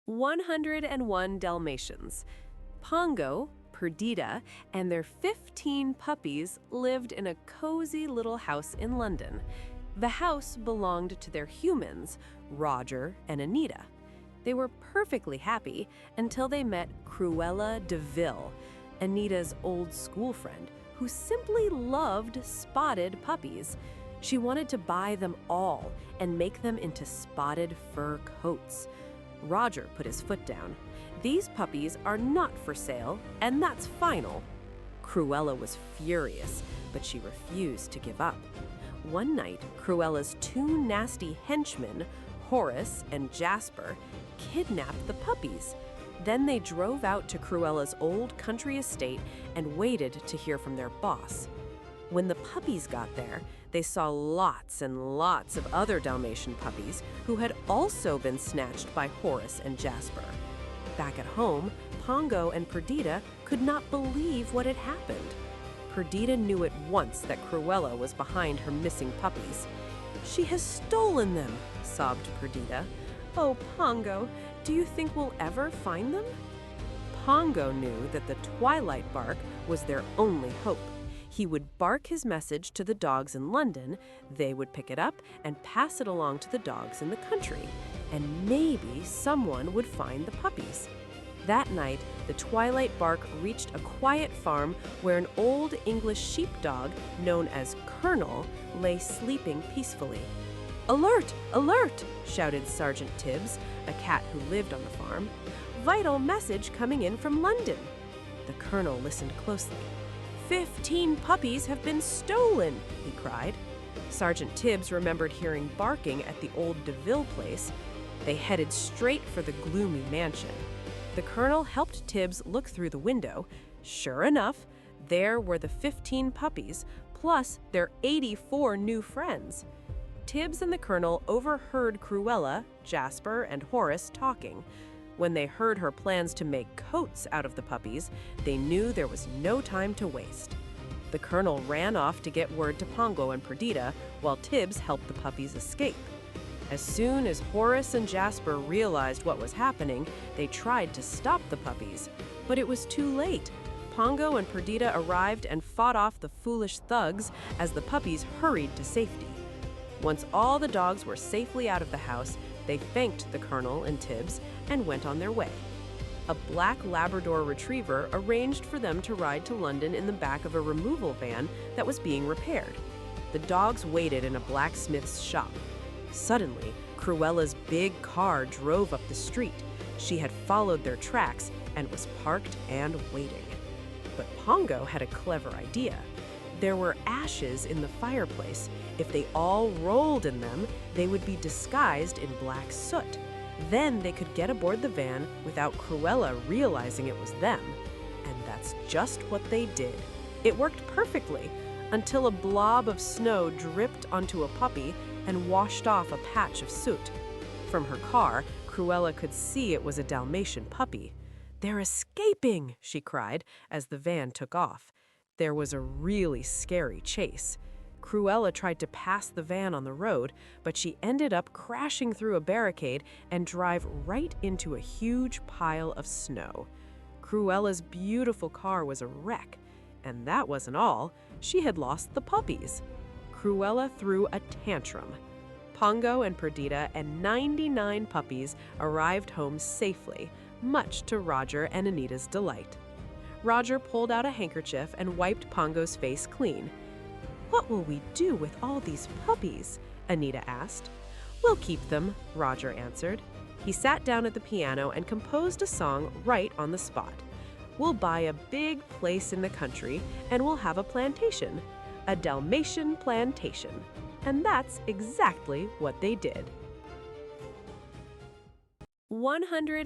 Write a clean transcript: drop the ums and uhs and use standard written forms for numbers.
101 Dalmatians. Pongo, Perdita, and their 15 puppies lived in a cozy little house in London. The house belonged to their humans, Roger and Anita. They were perfectly happy until they met Cruella De Vil, Anita's old school friend, who simply loved spotted puppies. She wanted to buy them all and make them into spotted fur coats. Roger put his foot down. These puppies are not for sale, and that's final. Cruella was furious, but she refused to give up. One night, Cruella's two nasty henchmen, Horace and Jasper, kidnapped the puppies. Then they drove out to Cruella's old country estate and waited to hear from their boss. When the puppies got there, they saw lots and lots of other Dalmatian puppies who had also been snatched by Horace and Jasper. Back at home, Pongo and Perdita could not believe what had happened. Perdita knew at once that Cruella was behind her missing puppies. "She has stolen them," sobbed Perdita. "Oh, Pongo, do you think we'll ever find them?" Pongo knew that the Twilight Bark was their only hope. He would bark his message to the dogs in London, they would pick it up and pass it along to the dogs in the country, and maybe someone would find the puppies. That night, the Twilight Bark reached a quiet farm where an old English sheepdog, known as Colonel, lay sleeping peacefully. "Alert! Alert!" shouted Sergeant Tibs, a cat who lived on the farm. "Vital message coming in from London." The Colonel listened closely. 15 puppies have been stolen," he cried. Sergeant Tibs remembered hearing barking at the old De Vil place. They headed straight for the gloomy mansion. The Colonel helped Tibs look through the window. Sure enough, there were the 15 puppies, plus their 84 new friends. Tibs and the Colonel overheard Cruella, Jasper, and Horace talking. When they heard her plans to make coats out of the puppies, they knew there was no time to waste. The Colonel ran off to get word to Pongo and Perdita, while Tibs helped the puppies escape. As soon as Horace and Jasper realized what was happening, they tried to stop the puppies. But it was too late. Pongo and Perdita arrived and fought off the foolish thugs as the puppies hurried to safety. Once all the dogs were safely out of the house, they thanked the Colonel and Tibs and went on their way. A black Labrador retriever arranged for them to ride to London in the back of a removal van that was being repaired. The dogs waited in a blacksmith's shop. Suddenly, Cruella's big car drove up the street. She had followed their tracks and was parked and waiting. But Pongo had a clever idea. There were ashes in the fireplace. If they all rolled in them, they would be disguised in black soot. Then they could get aboard the van without Cruella realizing it was them. And that's just what they did. It worked perfectly, until a blob of snow dripped onto a puppy and washed off a patch of soot. From her car, Cruella could see it was a Dalmatian puppy. "They're escaping!" she cried as the van took off. There was a really scary chase. Cruella tried to pass the van on the road, but she ended up crashing through a barricade and drive right into a huge pile of snow. Cruella's beautiful car was a wreck, and that wasn't all. She had lost the puppies. Cruella threw a tantrum. Pongo and Perdita and 99 puppies arrived home safely, much to Roger and Anita's delight. Roger pulled out a handkerchief and wiped Pongo's face clean. "What will we do with all these puppies?" Anita asked. "We'll keep them," Roger answered. He sat down at the piano and composed a song right on the spot. "We'll buy a big place in the country and we'll have a plantation, a Dalmatian plantation." And that's exactly what they did. 100